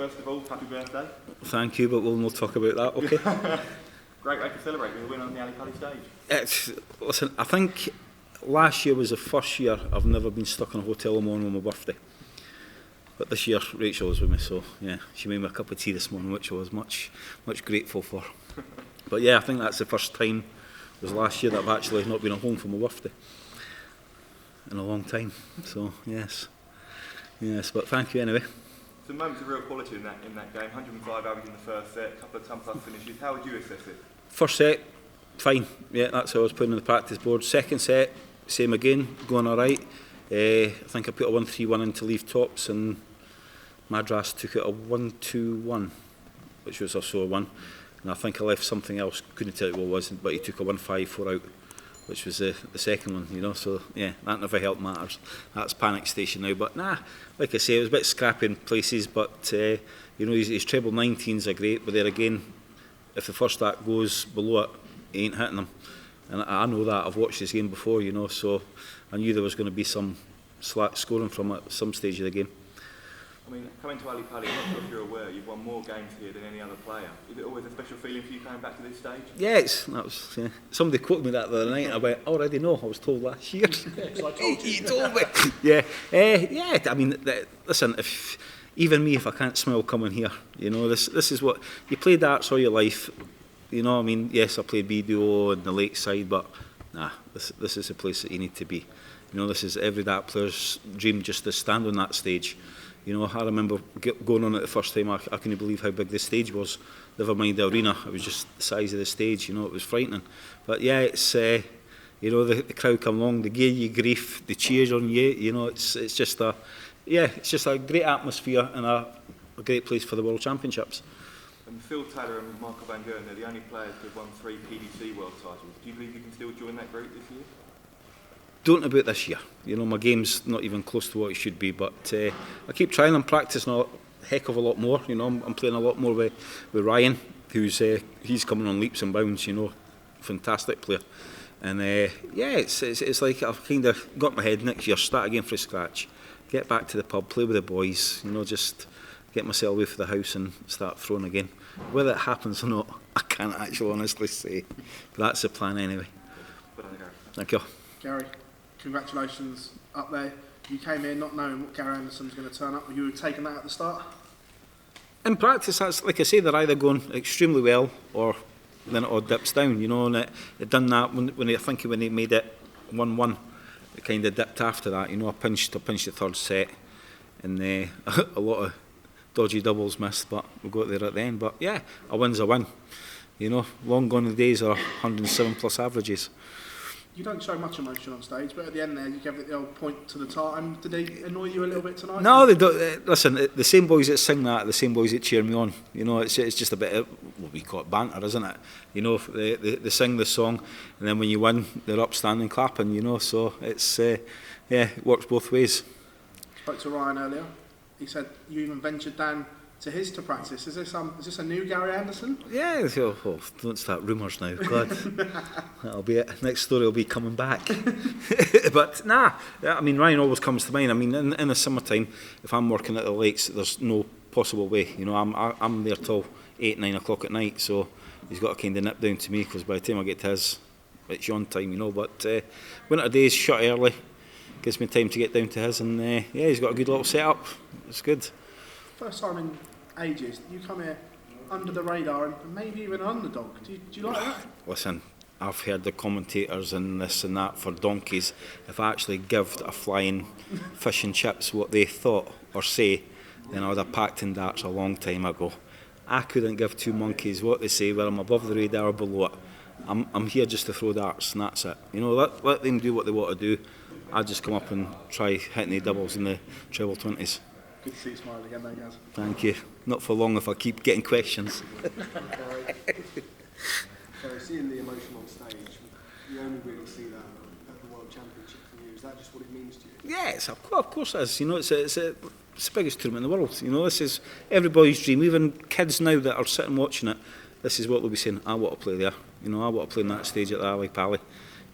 first of all, happy birthday. Thank you, but we'll not talk about that, okay? Great way to celebrate with a win on the Ali Pally stage. Listen, I think last year was the first year I've never been stuck in a hotel room on my birthday. But this year, Rachel was with me, so yeah, she made me a cup of tea this morning, which I was much grateful for. But yeah, I think that's the first time, it was last year, that I've actually not been at home for my birthday in a long time. So yes, but thank you anyway. Some moments of real quality in that game. 105 average in the first set, a couple of 10+ finishes. How would you assess it? First set, fine. Yeah, that's how I was putting on the practice board. Second set, same again, going all right. I think I put a 1-3-1 in to leave tops, and Madras took it a 1-2-1, which was also a 1. And I think I left something else, couldn't tell you what it was, but he took a 1-5-4 out, which was the second one, you know. So yeah, that never helped matters. That's panic station now. But nah, like I say, it was a bit scrappy in places, but you know, his treble 19s are great, but there again, if the first act goes below it, he ain't hitting them. And I know that, I've watched this game before, you know, so I knew there was going to be some slack scoring from it at some stage of the game. I mean, coming to Ali Pally, I'm not sure if you're aware, you've won more games here than any other player. Is it always a special feeling for you coming back to this stage? Yes, that was. Yeah. Somebody quoted me that the other night, and I went, I already know, I was told last year. Yes, I told you. You told me. Yeah, I mean, listen, even me, if I can't smell coming here, you know, this is what, you played darts all your life, you know, I mean, yes, I played BDO and the lakeside, but nah, this is the place that you need to be. You know, this is every dart player's dream, just to stand on that stage. You know, I remember going on it the first time, I couldn't believe how big the stage was. Never mind the arena, it was just the size of the stage, you know, it was frightening. But yeah, it's, you know, the crowd come along, they give you grief, they cheer on you, you know, it's just a great atmosphere and a great place for the World Championships. And Phil Taylor and Michael Van Gerwen, they're the only players who have won 3 PDC World titles. Do you believe you can still join that group this year? Don't about this year. You know, my game's not even close to what it should be, but I keep trying and practicing a heck of a lot more. You know, I'm playing a lot more with Ryan, who's he's coming on leaps and bounds. You know, fantastic player. And yeah, it's like I've kind of got my head next year, start again from scratch, get back to the pub, play with the boys. You know, just get myself away from the house and start throwing again. Whether it happens or not, I can't actually honestly say. But that's the plan anyway. Thank you. Gary, congratulations up there. You came here not knowing what Gary Anderson was going to turn up. Were you taking that at the start? In practice, that's like I say, they're either going extremely well or then it all dips down, you know. And it done that when they made it 1-1. It kind of dipped after that, you know. I pinched the third set, and a lot of dodgy doubles missed, but we got there at the end. But yeah, a win's a win. You know, long gone the days are 107+ averages. You don't show much emotion on stage, but at the end there, you gave it the old point to the time. Did they annoy you a little bit tonight? No, they don't. Listen, the same boys that sing that are the same boys that cheer me on. You know, it's just a bit of, well, we call it banter, isn't it? You know, they sing the song, and then when you win, they're up standing clapping, you know, so it's, yeah, it works both ways. Spoke to Ryan earlier. He said you even ventured down to his to practice. Is this a new Gary Anderson? Yeah, oh, don't start rumours now. God, that'll be it. Next story will be coming back. But nah, I mean, Ryan always comes to mind. I mean, in the summertime, if I'm working at the lakes, there's no possible way. You know, I'm there till 8, 9 o'clock at night, so he's got to kind of nip down to me, because by the time I get to his, it's yawn time, you know. But winter days, shut early, gives me time to get down to his, and yeah, he's got a good little setup. It's good. First time in ages, you come here under the radar and maybe even an underdog. Do you like that? Listen, I've heard the commentators and this and that for donkeys. If I actually give a flying fish and chips what they thought or say, then I would have packed in darts a long time ago. I couldn't give two monkeys what they say, whether I'm above the radar or below it. I'm here just to throw darts, and that's it. You know, let them do what they want to do. I just come up and try hitting the doubles in the treble 20s. Good to see you smile again, though, guys. Thank you. Not for long if I keep getting questions. So seeing the emotion on stage, you only really see that at the World Championship for you. Is that just what it means to you? Yes, of course it is. You know, it's the biggest tournament in the world. You know, this is everybody's dream. Even kids now that are sitting watching it, this is what they'll be saying. I want to play there. You know, I want to play on that stage at the Ali Pally.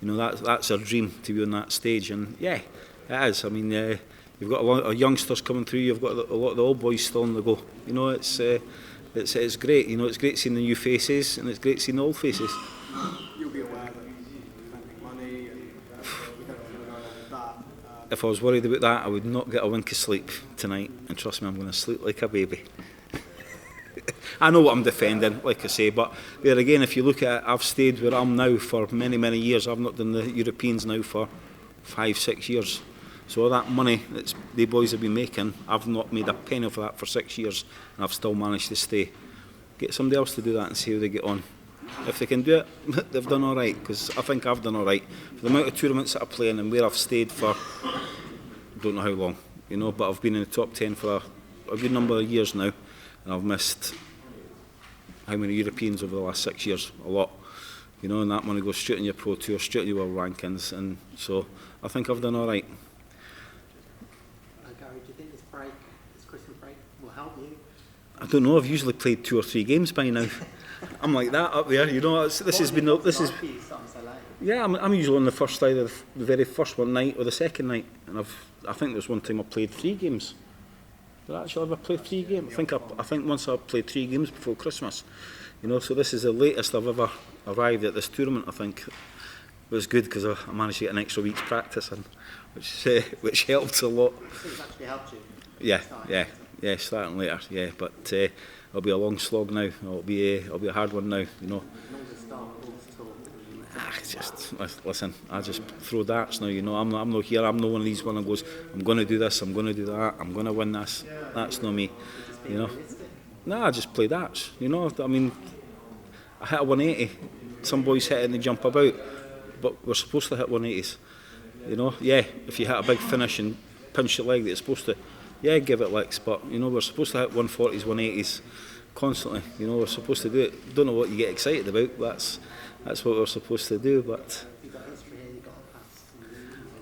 You know, that's their dream, to be on that stage. And yeah, it is. I mean, you've got a lot of youngsters coming through. You've got a lot of the old boys still on the go. You know, it's great. You know, it's great seeing the new faces, and it's great seeing the old faces. You'll be aware that spending money and we don't know what's going on with that. If I was worried about that, I would not get a wink of sleep tonight. And trust me, I'm going to sleep like a baby. I know what I'm defending, like I say, but there again, if you look at it, I've stayed where I'm now for many, many years. I've not done the Europeans now for 5-6 years. So all that money that the boys have been making, I've not made a penny of that for 6 years, and I've still managed to stay. Get somebody else to do that and see how they get on. If they can do it, they've done all right, because I think I've done all right. For the amount of tournaments that I play in and where I've stayed for, I don't know how long, you know, but I've been in the top 10 for a good number of years now, and I've missed how many Europeans over the last 6 years? A lot. You know, and that money goes straight in your Pro Tour, straight in your world rankings, and so I think I've done all right. Gary, do you think this Christmas break, will help you? I don't know, I've usually played 2 or 3 games by now. I'm like that up there, you know, this is... Yeah, I'm usually on the first either the very first one night or the second night, and I think there's one time I played 3 games. Did I actually ever play 3 games? I think once I played 3 games before Christmas. You know, so this is the latest I've ever arrived at this tournament. I think it was good because I managed to get an extra week's practice in, which helped a lot. So it's actually helped you? Yeah, starting later. Yeah, but it'll be a long slog now. It'll be a hard one now. You know. Listen, I just throw darts now, you know. I'm not here, I'm not one of these one that goes, I'm going to do this, I'm going to do that, I'm going to win this. That's not me, you know. No, I just play darts, you know. I mean, I hit a 180. Some boys hit it and they jump about, but we're supposed to hit 180s, you know. Yeah, if you hit a big finish and pinch your leg that you're supposed to, yeah, give it licks, but, you know, we're supposed to hit 140s, 180s constantly, you know. We're supposed to do it. Don't know what you get excited about, but that's what we're supposed to do, but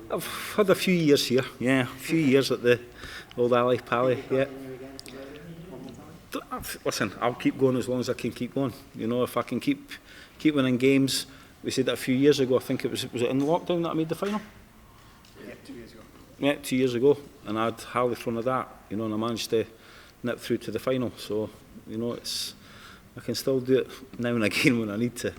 I've had a few years here, yeah, a few years at the old Ali Pally, yeah. Listen, I'll keep going as long as I can keep going. You know, if I can keep winning games. We said that a few years ago, I think was it in lockdown that I made the final? Yeah, 2 years ago. Yeah, 2 years ago, and I'd hardly thrown a dart, you know, and I managed to nip through to the final, so, you know, I can still do it now and again when I need to.